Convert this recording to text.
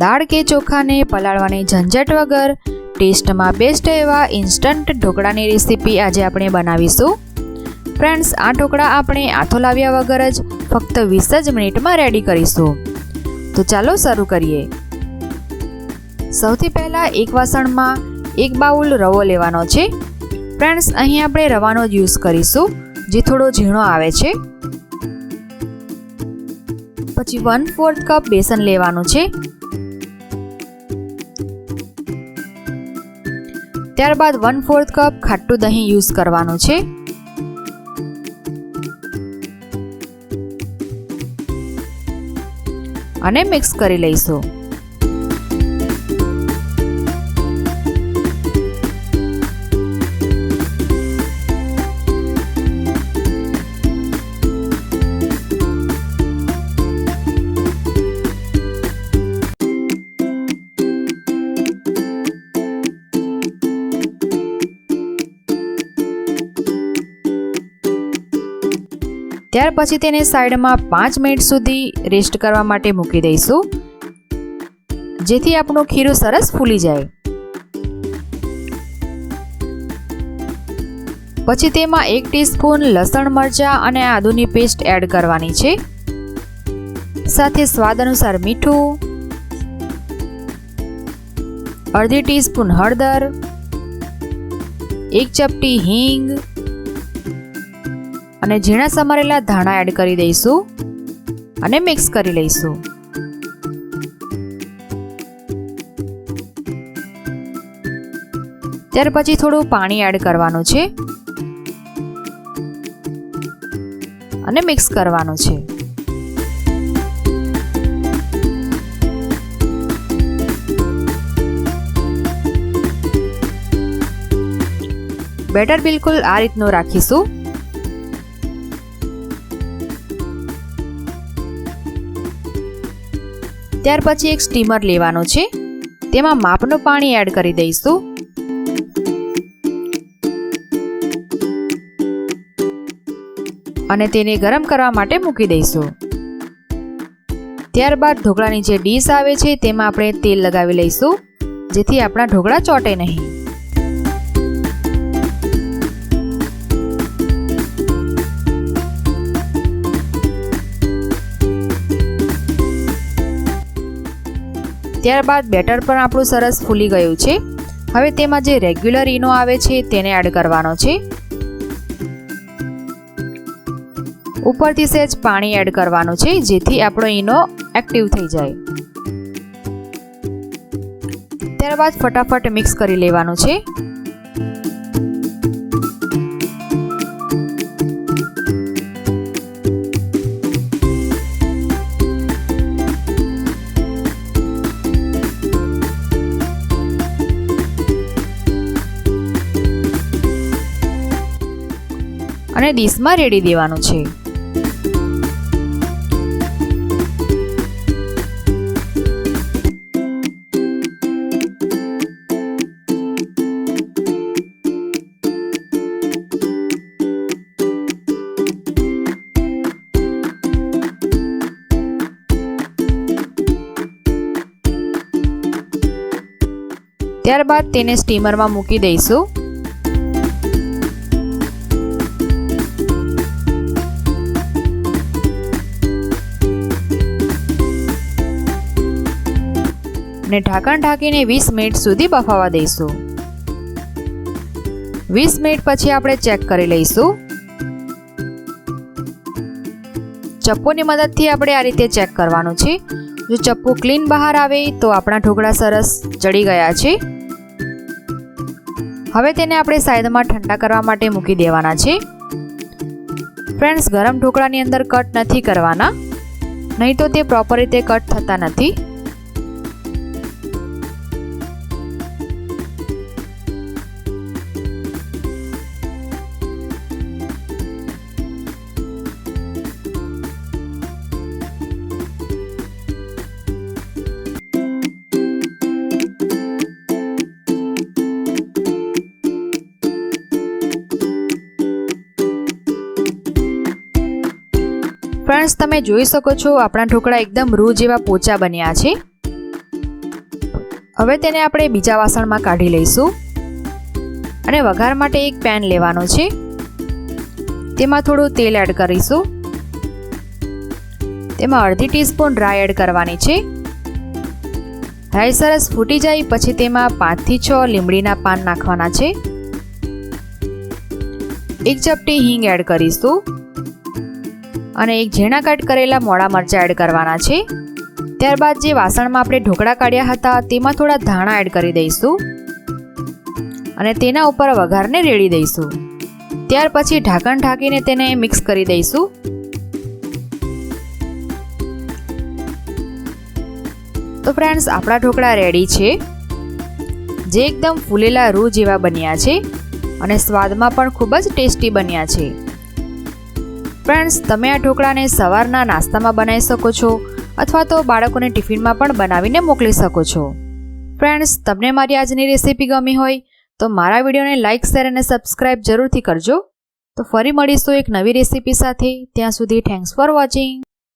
દાળ કે ચોખાને પલાળવાની ઝંઝટ વગર ટેસ્ટમાં બેસ્ટ એવા ઇન્સ્ટન્ટ ઢોકળાની રેસીપી આજે આપણે બનાવીશું. ફ્રેન્ડ્સ, આ ઢોકળા આપણે આથો લાવ્યા વગર જ ફક્ત 20 જ મિનિટમાં રેડી કરીશું. તો ચાલો શરૂ કરીએ. સૌથી પહેલાં એક વાસણમાં 1 બાઉલ રવો લેવાનો છે. ફ્રેન્ડ્સ, અહીં આપણે રવાનો જ યુઝ કરીશું, જે થોડો ઝીણો આવે છે. પછી 1/4 કપ બેસન લેવાનું છે. ત્યારબાદ 1/4 કપ ખાટું દહીં યુઝ કરવાનું છે. અને મિક્સ કરી લઈશું. ત્યાર પછી તેને સાઈડમાં 5 મિનિટ સુધી રેસ્ટ કરવા માટે મૂકી દઈશું, જેથી આપણું ખીરું સરસ ફૂલી જાય. પછી તેમાં 1 ટીસ્પૂન લસણ મરચાં અને આદુની પેસ્ટ એડ કરવાની છે. સાથે સ્વાદ અનુસાર મીઠું, અડધી ટીસ્પૂન હળદર, 1 ચપટી હિંગ અને ઝીણા સમારેલા ધાણા એડ કરી દઈશું અને મિક્સ કરી લઈશું. ત્યાર પછી થોડું પાણી એડ કરવાનું છે અને મિક્સ કરવાનું છે. બેટર બિલકુલ આ રીતનું રાખીશું. ત્યાર પછી એક સ્ટીમર લેવાનું છે. તેમાં માપનું પાણી એડ કરી દઈશું. અને તેને ગરમ કરવા માટે મૂકી દઈશું. ત્યારબાદ ઢોકળાની જે ડીશ આવે છે તેમાં આપણે તેલ લગાવી લઈશું, જેથી આપણા ઢોકળા ચોટે નહીં. ત્યારબાદ બેટર પણ આપણું સરસ ફૂલી ગયું છે. હવે તેમાં જે રેગ્યુલર ઈનો આવે છે તેને એડ કરવાનો છે. ઉપરથી સહેજ પાણી એડ કરવાનું છે, જેથી આપણો ઈનો એક્ટિવ થઈ જાય. ત્યારબાદ ફટાફટ મિક્સ કરી લેવાનું છે. અને ડીશમાં રેડી દેવાનું છે. ત્યારબાદ તેને સ્ટીમરમાં મૂકી દઈશું. અને ઢાંકણ ઢાંકીને 20 મિનિટ સુધી બફાવા દઈશું. 20 મિનિટ પછી આપણે ચેક કરી લઈશું. ચપ્પુની મદદથી આપણે આ રીતે ચેક કરવાનું છે. જો ચપ્પુ ક્લીન બહાર આવે તો આપણા ઢોકળા સરસ ચડી ગયા છે. હવે તેને આપણે સાઈડમાં ઠંડા કરવા માટે મૂકી દેવાના છે. ફ્રેન્ડ્સ, ગરમ ઢોકળાની અંદર કટ નથી કરવાના, નહીં તો તે પ્રોપર રીતે કટ થતા નથી. ફ્રેન્ડ્સ, તમે જોઈ શકો છો આપણા ઢોકળા એકદમ રૂ જેવા પોચા બન્યા છે. હવે તેને આપણે બીજા વાસણમાં કાઢી લઈશું અને વઘાર માટે એક પેન લેવાનો છે. તેમાં થોડું તેલ એડ કરીશું. તેમાં અડધી ટીસ્પૂન રાઈ એડ કરવાની છે. રાઈ સરસ ફૂટી જાય પછી તેમાં 5 થી 6 લીમડીના પાન નાખવાના છે. એક ચપટી હિંગ એડ કરીશું અને એક ઝીણા કટ કરેલા મોળા મરચાં એડ કરવાના છે. ત્યારબાદ જે વાસણમાં આપણે ઢોકળા કાઢ્યા હતા તેમાં થોડા ધાણા એડ કરી દઈશું અને તેના ઉપર વઘારને રેડી દઈશું. ત્યાર પછી ઢાંકણ ઢાંકીને તેને મિક્સ કરી દઈશું. તો ફ્રેન્ડ્સ, આપણા ઢોકળા રેડી છે, જે એકદમ ફૂલેલા રૂ જેવા બન્યા છે અને સ્વાદમાં પણ ખૂબ જ ટેસ્ટી બન્યા છે. ફ્રેન્ડ્સ, તમે આ ઢોકળાને સવારના નાસ્તામાં બનાવી શકો છો અથવા તો બાળકોને ટિફિનમાં પણ બનાવીને મોકલી શકો છો. ફ્રેન્ડ્સ, તમને મારી આજની રેસીપી ગમી હોય તો મારા વિડીયોને લાઇક, શેર અને સબસ્ક્રાઇબ જરૂરથી કરજો. તો ફરી મળીશું એક નવી રેસીપી સાથે. ત્યાં સુધી થેન્ક્સ ફોર વોચિંગ.